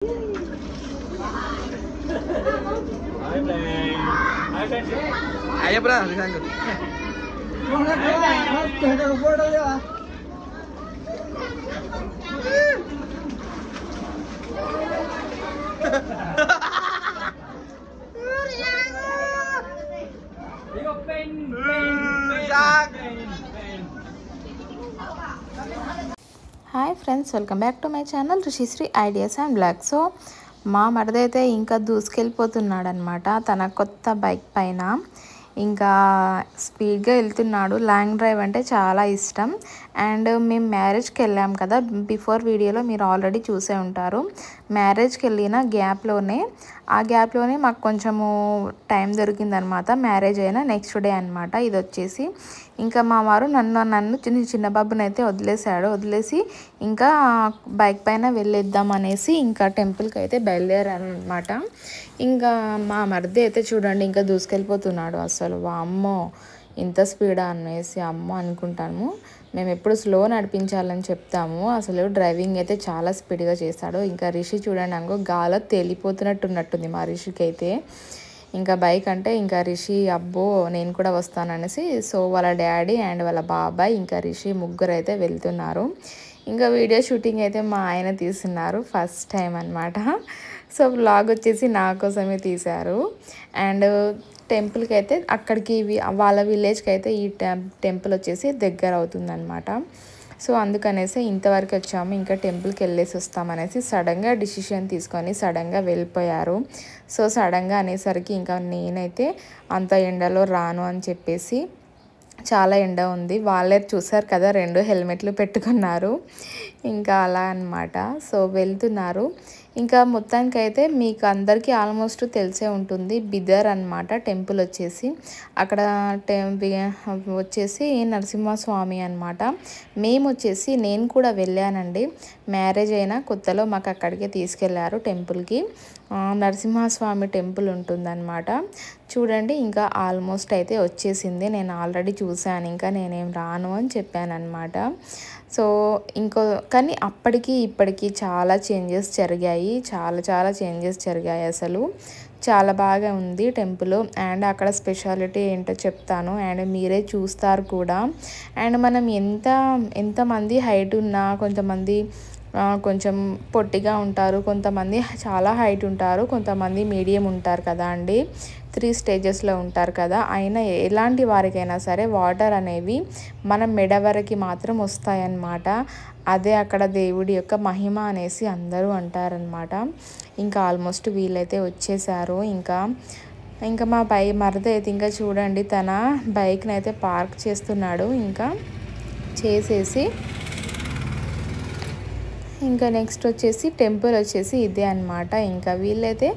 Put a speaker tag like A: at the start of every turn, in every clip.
A: Ayo bro, disangkut.
B: Hi friends, welcome back to my channel Rushisri ideas and blog. So మా మరిదైతే ఇంకా దూసుకెళ్ళిపోతున్నాడు అనమాట తన కొత్త బైక్ పైన. ఇంకా స్పీడ్గా వెళ్తున్నాడు. లాంగ్ డ్రైవ్ అంటే చాలా ఇష్టం. అండ్ మేము మ్యారేజ్కి వెళ్ళాం కదా, బిఫోర్ వీడియోలో మీరు ఆల్రెడీ చూసే ఉంటారు. మ్యారేజ్కి వెళ్ళిన గ్యాప్లోనే మాకు కొంచెము టైం దొరికిందనమాట. మ్యారేజ్ అయినా నెక్స్ట్ డే అనమాట ఇది వచ్చేసి. ఇంకా మా వారు నన్ను చిన్న బాబుని అయితే వదిలేసి ఇంకా బైక్ పైన వెళ్ళేద్దాం అనేసి ఇంకా టెంపుల్కి అయితే బయలుదేరారనమాట. ఇంకా మా మరిది అయితే చూడండి ఇంకా దూసుకెళ్ళిపోతున్నాడు. అసలు వామ్మో ఇంత స్పీడా అనేసి అమ్మో అనుకుంటాము. మేము ఎప్పుడు స్లో నడిపించాలని చెప్తాము. అసలు డ్రైవింగ్ అయితే చాలా స్పీడ్గా చేస్తాడు. ఇంకా రిషి చూడండి అనుకో గాలో తేలిపోతున్నట్టుంది మా రిషికి అయితే. ఇంకా బైక్ అంటే ఇంకా రిషి అబ్బో నేను కూడా వస్తాననేసి సో వాళ్ళ డాడీ అండ్ వాళ్ళ బాబాయ్ ఇంకా రిషి ముగ్గురు అయితే వెళ్తున్నారు. ఇంకా వీడియో షూటింగ్ అయితే మా ఆయన తీస్తున్నారు ఫస్ట్ టైం అనమాట. సో వ్లాగ్ వచ్చేసి నా కోసమే తీశారు. అండ్ టెంపుల్కి అయితే అక్కడికి వాళ్ళ విలేజ్కి అయితే ఈ టెంపుల్ వచ్చేసి దగ్గర అవుతుందన్నమాట. సో అందుకనేసి ఇంతవరకు వచ్చాము. ఇంకా టెంపుల్కి వెళ్ళేసి వస్తామనేసి సడన్గా డిసిషన్ తీసుకొని సడన్గా వెళ్ళిపోయారు. సో సడన్గా అనేసరికి ఇంకా నేనైతే అంత ఎండలో రాను అని చెప్పేసి, చాలా ఎండ ఉంది. వాళ్ళే చూసారు కదా 2 హెల్మెట్లు పెట్టుకున్నారు. ఇంకా అలా అన్నమాట. సో వెళ్తున్నారు. ఇంకా మొత్తానికైతే మీకు అందరికీ ఆల్మోస్ట్ తెలిసే ఉంటుంది బిదర్ అన్నమాట టెంపుల్ వచ్చేసి. అక్కడ వచ్చేసి నరసింహస్వామి అన్నమాట. నేను కూడా వెళ్ళానండి. మ్యారేజ్ అయిన కొత్తలో మాకు అక్కడికే తీసుకెళ్లారు టెంపుల్కి. నరసింహస్వామి టెంపుల్ ఉంటుందన్నమాట. చూడండి ఇంకా ఆల్మోస్ట్ అయితే వచ్చేసింది. నేను ఆల్రెడీ చూశాను. ఇంకా నేనేం రాను అని చెప్పాను అనమాట. సో కానీ అప్పటికి ఇప్పటికి చాలా చేంజెస్ జరిగాయి. చాలా చేంజెస్ జరిగాయి. అసలు చాలా బాగా ఉంది టెంపుల్. అండ్ అక్కడ స్పెషాలిటీ ఏంటో చెప్తాను అండ్ మీరే చూస్తారు కూడా. అండ్ మనం ఎంతమంది హైట్ ఉన్నా, కొంతమంది కొంచెం పొట్టిగా ఉంటారు, కొంతమంది చాలా హైట్ ఉంటారు, కొంతమంది మీడియం ఉంటారు కదా అండి. 3 స్టేజెస్లో ఉంటారు కదా. అయినా ఎలాంటి వారికైనా సరే వాటర్ అనేవి మన మెడ వరకు మాత్రం వస్తాయన్నమాట. అదే అక్కడ దేవుడి యొక్క మహిమ అనేసి అందరూ అంటారనమాట. ఇంకా ఆల్మోస్ట్ వీళ్ళైతే వచ్చేసారు. ఇంకా మా మరిది అయితే ఇంకా చూడండి తన బైక్ని అయితే పార్క్ చేస్తున్నాడు. ఇంకా చేసేసి ఇంకా నెక్స్ట్ వచ్చేసి టెంపుల్ వచ్చేసి ఇదే అనమాట. ఇంకా వీళ్ళైతే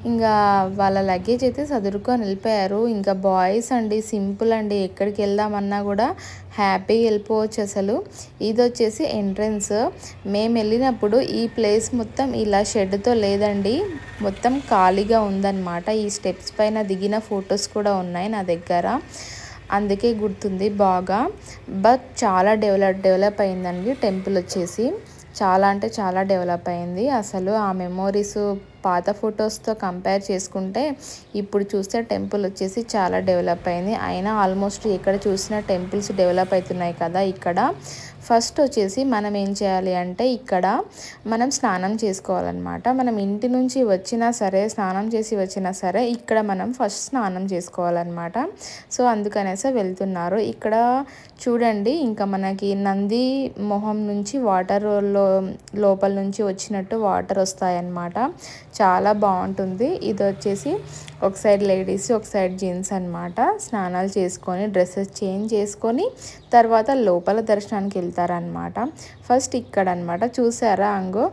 B: ఇంకా వాళ్ళ లగేజ్ అయితే సదురుకొని వెళ్ళిపోయారు. ఇంకా బాయ్స్ అండి సింపుల్ అండి, ఎక్కడికి వెళ్దామన్నా కూడా హ్యాపీగా వెళ్ళిపోవచ్చు. అసలు ఇది వచ్చేసి ఎంట్రన్స్. మేము వెళ్ళినప్పుడు ఈ ప్లేస్ మొత్తం ఇలా షెడ్తో లేదండి, మొత్తం ఖాళీగా ఉందన్నమాట. ఈ స్టెప్స్ పైన దిగిన ఫొటోస్ కూడా ఉన్నాయి నా దగ్గర, అందుకే గుర్తుంది బాగా. బట్ చాలా డెవలప్ అయిందండి టెంపుల్ వచ్చేసి. చాలా అంటే చాలా డెవలప్ అయింది. అసలు ఆ మెమోరీస్ పాత ఫొటోస్తో కంపేర్ చేసుకుంటే ఇప్పుడు చూస్తే టెంపుల్ వచ్చేసి చాలా డెవలప్ అయింది. అయినా ఆల్మోస్ట్ ఎక్కడ చూసినా టెంపుల్స్ డెవలప్ అవుతున్నాయి కదా. ఇక్కడ ఫస్ట్ వచ్చేసి మనం ఏం చేయాలి అంటే ఇక్కడ మనం స్నానం చేసుకోవాలన్నమాట. మనం ఇంటి నుంచి వచ్చినా సరే, స్నానం చేసి వచ్చినా సరే ఇక్కడ మనం ఫస్ట్ స్నానం చేసుకోవాలన్నమాట. సో అందుకనేసి వెళ్తున్నారు. ఇక్కడ చూడండి ఇంకా మనకి నంది మొహం నుంచి వాటర్ లోపల నుంచి వచ్చినట్టు వాటర్ వస్తాయన్నమాట. చాలా బాగుంటుంది. ఇది వచ్చేసి ఒక సైడ్ లేడీస్, ఒక సైడ్ జెంట్స్ అన్నమాట. స్నానాలు చేసుకొని డ్రెస్సెస్ చేంజ్ చేసుకొని తర్వాత లోపల దర్శనానికి వెళ్తారనమాట. ఫస్ట్ ఇక్కడ అనమాట. చూసారా అంగో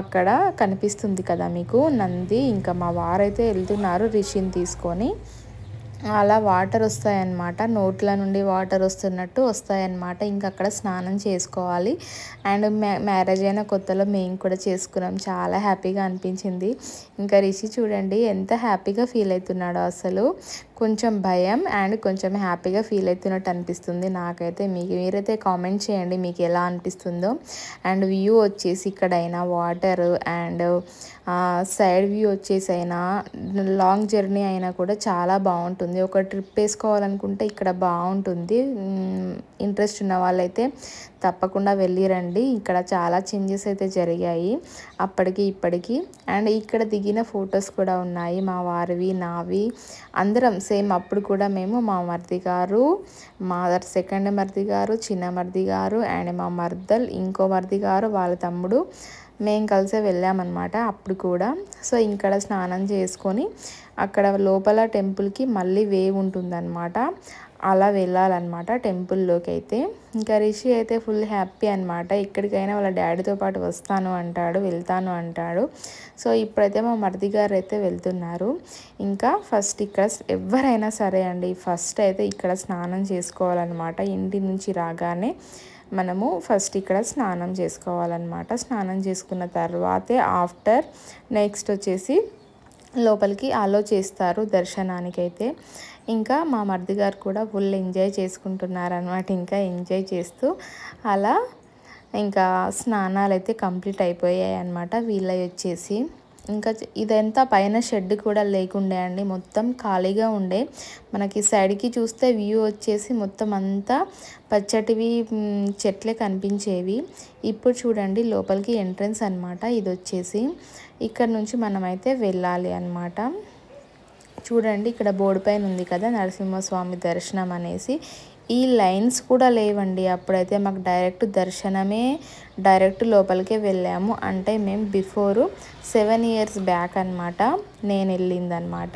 B: అక్కడ కనిపిస్తుంది కదా మీకు నంది. ఇంకా మా వారైతే వెళ్తున్నారు రిషిని తీసుకొని. అలా వాటర్ వస్తాయన్నమాట, నోట్ల నుండి వాటర్ వస్తున్నట్టు వస్తాయన్నమాట. ఇంకా అక్కడ స్నానం చేసుకోవాలి. అండ్ మ్యారేజ్ అయిన కొత్తలో మేము కూడా చేసుకున్నాం. చాలా హ్యాపీగా అనిపించింది. ఇంకా రిషి చూడండి ఎంత హ్యాపీగా ఫీల్ అవుతున్నాడో. అసలు కొంచెం భయం అండ్ కొంచెం హ్యాపీగా ఫీల్ అవుతున్నట్టు అనిపిస్తుంది నాకైతే. మీరైతే కామెంట్ చేయండి మీకు ఎలా అనిపిస్తుందో. అండ్ వ్యూ వచ్చేసి ఇక్కడైనా వాటర్ అండ్ సైడ్ వ్యూ వచ్చేసి అయినా లాంగ్ జర్నీ అయినా కూడా చాలా బాగుంటుంది. ఒక ట్రిప్ వేసుకోవాలనుకుంటే ఇక్కడ బాగుంటుంది. ఇంట్రెస్ట్ ఉన్న వాళ్ళైతే తప్పకుండా వెళ్ళిరండి. ఇక్కడ చాలా చేంజెస్ అయితే జరిగాయి అప్పటికి ఇప్పటికి. అండ్ ఇక్కడ దిగిన ఫొటోస్ కూడా ఉన్నాయి, మా వారివి నావి అందరం సేమ్. అప్పుడు కూడా మేము మా మరిది గారు, మా సెకండ్ మరిది గారు, చిన్న మరిది గారు అండ్ మా మర్దల్, ఇంకో మరిది గారు, వాళ్ళ తమ్ముడు, మేము కలిసే వెళ్ళామన్నమాట అప్పుడు కూడా. సో ఇక్కడ స్నానం చేసుకొని అక్కడ లోపల టెంపుల్కి మళ్ళీ వే ఉంటుందన్నమాట, అలా వెళ్ళాలన్నమాట టెంపుల్లోకి అయితే. ఇంకా రిషి అయితే ఫుల్ హ్యాపీ అనమాట. ఎక్కడికైనా వాళ్ళ డాడీతో పాటు వస్తాను అంటాడు, వెళ్తాను అంటాడు. సో ఇప్పుడైతే మా మరిది గారు అయితే వెళ్తున్నారు. ఇంకా ఫస్ట్ ఇక్కడ ఎవరైనా సరే అండి ఫస్ట్ అయితే ఇక్కడ స్నానం చేసుకోవాలన్నమాట. ఇంటి నుంచి రాగానే మనము ఫస్ట్ ఇక్కడ స్నానం చేసుకోవాలన్నమాట. స్నానం చేసుకున్న తర్వాతే ఆఫ్టర్ నెక్స్ట్ వచ్చేసి లోపలికి అలో చేస్తారు దర్శనానికైతే. ఇంకా మా మరిది గారు కూడా ఫుల్ ఎంజాయ్ చేసుకుంటున్నారనమాట. ఇంకా ఎంజాయ్ చేస్తూ అలా ఇంకా స్నానాలు అయితే కంప్లీట్ అయిపోయాయి అన్నమాట వీళ్ళవి వచ్చేసి. ఇంకా ఇదంతా పైన షెడ్ కూడా లేకుండే అండి, మొత్తం ఖాళీగా ఉండే. మనకి సైడ్కి చూస్తే వ్యూ వచ్చేసి మొత్తం అంతా పచ్చటివి చెట్లే కనిపించేవి. ఇప్పుడు చూడండి లోపలికి ఎంట్రన్స్ అనమాట ఇది వచ్చేసి. ఇక్కడ నుంచి మనమైతే వెళ్ళాలి అన్నమాట. చూడండి ఇక్కడ బోర్డు పైన ఉంది కదా నరసింహస్వామి దర్శనం అనేసి. ఈ లైన్స్ కూడా లేవండి అప్పుడైతే, మాకు డైరెక్ట్ దర్శనమే, డైరెక్ట్ లోపలికే వెళ్ళాము. అంటే మేము బిఫోర్ 7 years బ్యాక్ అనమాట నేను వెళ్ళిందనమాట.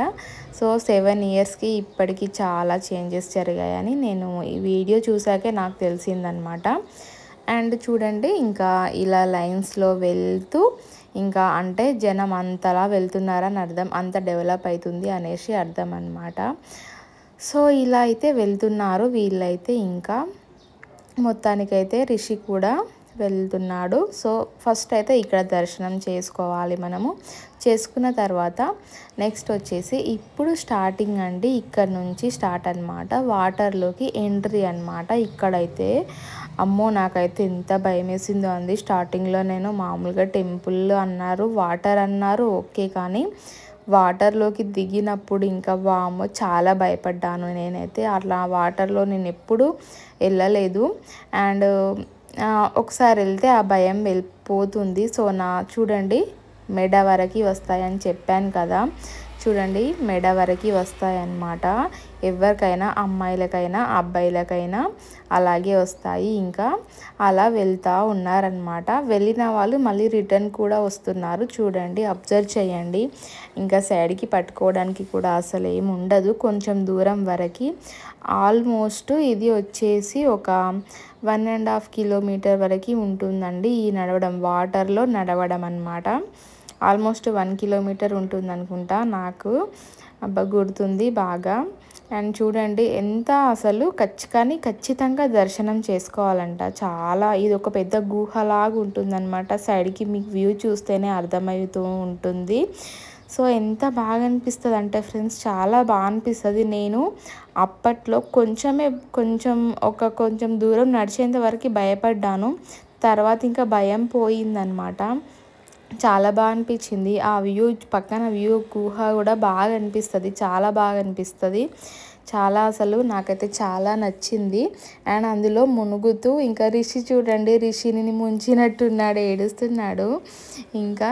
B: సో 7 yearsకి ఇప్పటికి చాలా చేంజెస్ జరిగాయని నేను ఈ వీడియో చూసాకే నాకు తెలిసిందనమాట. అండ్ చూడండి ఇంకా ఇలా లైన్స్లో వెళ్తూ ఇంకా అంటే జనం అంతలా వెళ్తున్నారని అర్థం, అంత డెవలప్ అవుతుంది అనేసి అర్థం అన్నమాట. సో ఇలా అయితే వెళ్తున్నారు వీళ్ళైతే. ఇంకా మొత్తానికైతే రిషి కూడా వెళ్తున్నాడు. సో ఫస్ట్ అయితే ఇక్కడ దర్శనం చేసుకోవాలి మనము. చేసుకున్న తర్వాత నెక్స్ట్ వచ్చేసి ఇప్పుడు స్టార్టింగ్ అండి, ఇక్కడ నుంచి స్టార్ట్ అనమాట. వాటర్లోకి ఎంట్రీ అనమాట. ఇక్కడైతే అమ్మో నాకైతే ఎంత భయం వేసిందో అంది. స్టార్టింగ్లో నేను మామూలుగా టెంపుల్ అన్నారు, వాటర్ అన్నారు ఓకే, కానీ వాటర్లోకి దిగినప్పుడు ఇంకా వామ్మో చాలా భయపడ్డాను నేనైతే. అట్లా వాటర్లో నేను ఎప్పుడు వెళ్ళలేదు. అండ్ ఒకసారి వెళ్తే ఆ భయం వెళ్ళిపోతుంది. సో చూడండి మెడ వరకు వస్తాయని చెప్పాను కదా, చూడండి మెడ వరకు వస్తాయన్నమాట. ఎవరికైనా అమ్మాయిలకైనా అబ్బాయిలకైనా అలాగే వస్తాయి. ఇంకా అలా వెళ్తూ ఉన్నారనమాట. వెళ్ళిన వాళ్ళు మళ్ళీ రిటర్న్ కూడా వస్తున్నారు. చూడండి అబ్జర్వ్ చేయండి. ఇంకా సైడ్కి పట్టుకోవడానికి కూడా అసలు ఏమి ఉండదు. కొంచెం దూరం వరకు ఆల్మోస్ట్ ఇది వచ్చేసి ఒక 1.5 kilometer వరకు ఉంటుందండి ఈ నడవడం, వాటర్లో నడవడం అన్నమాట. ఆల్మోస్ట్ 1 kilometer ఉంటుంది అనుకుంటా, నాకు గుర్తుంది బాగా. అండ్ చూడండి ఎంత అసలు ఖచ్చితంగా దర్శనం చేసుకోవాలంట. చాలా ఇది ఒక పెద్ద గుహలాగా ఉంటుందన్నమాట. సైడ్కి మీకు వ్యూ చూస్తేనే అర్థమవుతూ ఉంటుంది. సో ఎంత బాగా అనిపిస్తుంది అంటే ఫ్రెండ్స్, చాలా బాగా అనిపిస్తుంది. నేను అప్పట్లో కొంచెం దూరం నడిచేంత వరకు భయపడ్డాను. తర్వాత ఇంకా భయం పోయిందనమాట. చాలా బాగా అనిపించింది. ఆ వ్యూ పక్కన వ్యూ గుహ కూడా బాగా అనిపిస్తుంది, చాలా బాగా అనిపిస్తుంది. చాలా అసలు నాకైతే చాలా నచ్చింది. అండ్ అందులో మునుగుతూ ఇంకా రిషి చూడండి, రిషిని ముంచినట్టున్నాడు, ఏడుస్తున్నాడు. ఇంకా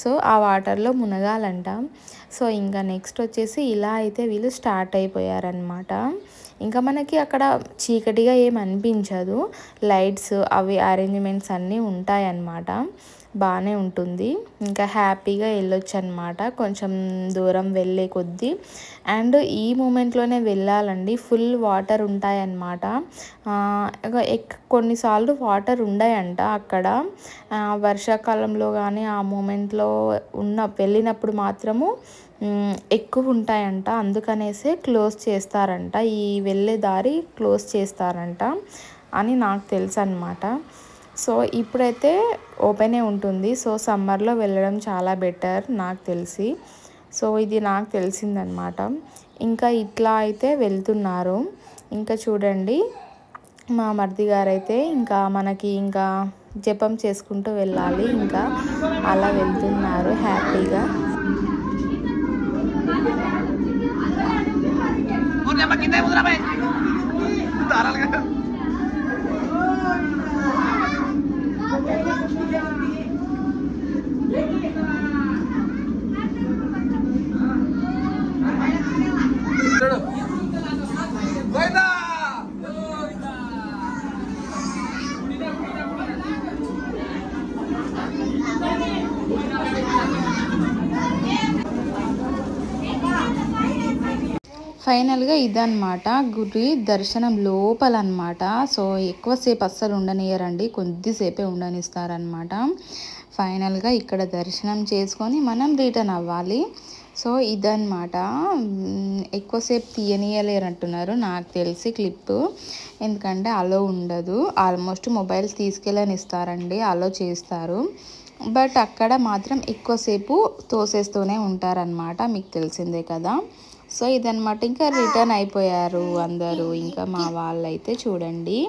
B: సో ఆ వాటర్లో మునగాలంట. సో ఇంకా నెక్స్ట్ వచ్చేసి ఇలా అయితే వీళ్ళు స్టార్ట్ అయిపోయారనమాట. ఇంకా మనకి అక్కడ చీకటిగా ఏం అనిపించదు, లైట్స్ అవి అరేంజ్మెంట్స్ అన్నీ ఉంటాయన్నమాట. బాగానే ఉంటుంది. ఇంకా హ్యాపీగా వెళ్ళొచ్చు అనమాట కొంచెం దూరం వెళ్ళే కొద్దీ. అండ్ ఈ మూమెంట్లోనే వెళ్ళాలండి, ఫుల్ వాటర్ ఉంటాయన్నమాట. కొన్నిసార్లు వాటర్ ఉన్నాయంట అక్కడ. వర్షాకాలంలో కానీ ఆ మూమెంట్లో వెళ్ళినప్పుడు మాత్రము ఎక్కువ ఉంటాయంట. అందుకనేసే క్లోజ్ చేస్తారంట, ఈ వెళ్ళే దారి క్లోజ్ చేస్తారంట అని నాకు తెలుసు అన్నమాట. సో ఇప్పుడైతే ఓపెనే ఉంటుంది. సో సమ్మర్లో వెళ్ళడం చాలా బెటర్ నాకు తెలిసి. సో ఇది నాకు తెలిసిందనమాట. ఇంకా ఇట్లా అయితే వెళ్తున్నారు. ఇంకా చూడండి మా మరిది గారైతే ఇంకా మనకి ఇంకా జపం చేసుకుంటూ వెళ్ళాలి, ఇంకా అలా వెళ్తున్నారు హ్యాపీగా. ఫైనల్గా ఇదన్నమాట గుడి దర్శనం లోపల అనమాట. సో ఎక్కువసేపు అస్సలు ఉండనియరండి, కొద్దిసేపే ఉండనిస్తారనమాట. ఫైనల్గా ఇక్కడ దర్శనం చేసుకొని మనం రిటర్న్ అవ్వాలి. సో ఇదన్నమాట. ఎక్కువసేపు తీయనీయలేరంటున్నారు నాకు తెలిసి క్లిప్, ఎందుకంటే అలో ఉండదు. ఆల్మోస్ట్ మొబైల్స్ తీసుకెళ్ళని ఇస్తారండి, అలో చేస్తారు. బట్ అక్కడ మాత్రం ఎక్కువసేపు తోసేస్తూనే ఉంటారనమాట, మీకు తెలిసిందే కదా. సో ఇదన్నమాట. ఇంకా రిటర్న్ అయిపోయారు అందరూ. ఇంకా మా వాళ్ళైతే చూడండి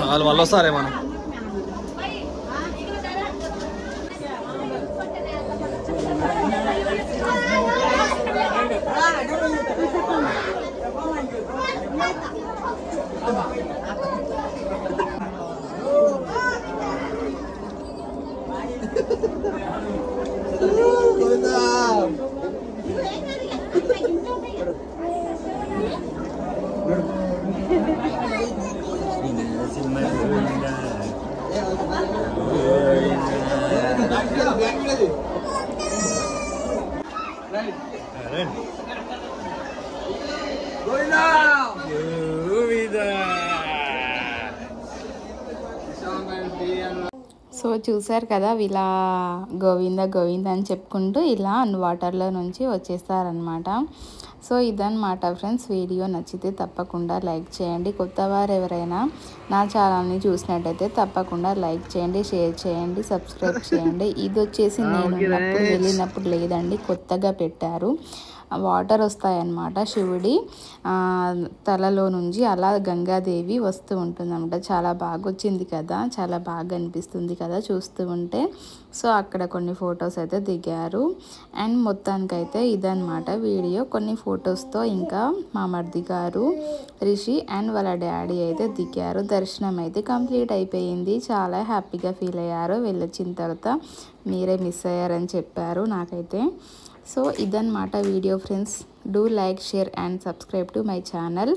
A: వాళ్ళు వాళ్ళు వస్తారే మనం. సో చూసారు కదా, ఇలా గోవింద గోవింద అని చెప్పుకుంటూ ఇలా వాటర్లో నుంచి వచ్చేస్తారనమాట. సో ఇదన్నమాట ఫ్రెండ్స్. వీడియో నచ్చితే తప్పకుండా లైక్ చేయండి. కొత్త వారు ఎవరైనా నా ఛానల్ని చూసినట్టయితే తప్పకుండా లైక్ చేయండి, షేర్ చేయండి, సబ్స్క్రైబ్ చేయండి. ఇది వచ్చేసి నేను వెళ్ళినప్పుడు లేదండి, కొత్తగా పెట్టారు. వాటర్ వస్తాయన్నమాట శివుడి తలలో నుంచి, అలా గంగాదేవి వస్తూ ఉంటుంది అన్నమాట. చాలా బాగా వచ్చింది కదా, చాలా బాగా అనిపిస్తుంది కదా చూస్తూ ఉంటే. సో అక్కడ కొన్ని ఫొటోస్ అయితే దిగారు. అండ్ మొత్తానికైతే ఇదన్నమాట వీడియో. కొన్ని ఫొటోస్తో ఇంకా మా మరిది గారు రిషి అండ్ వాళ్ళ డాడీ అయితే దిగారు. దర్శనం అయితే కంప్లీట్ అయిపోయింది. చాలా హ్యాపీగా ఫీల్ అయ్యారు. వెళ్ళొచ్చిన తర్వాత మీరే మిస్ అయ్యారని చెప్పారు నాకైతే. సో ఇదన్నమాట video friends. Do like, share and subscribe to my channel.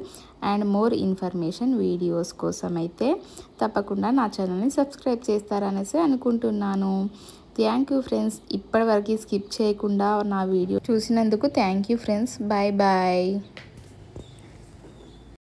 A: And more information videos కోసం అయితే తప్పకుండా నా ఛానల్ని సబ్స్క్రైబ్ చేస్తారనేసి అనుకుంటున్నాను. Thank you friends. ఇప్పటివరకు స్కిప్ చేయకుండా నా వీడియో చూసినందుకు thank you friends. Bye bye.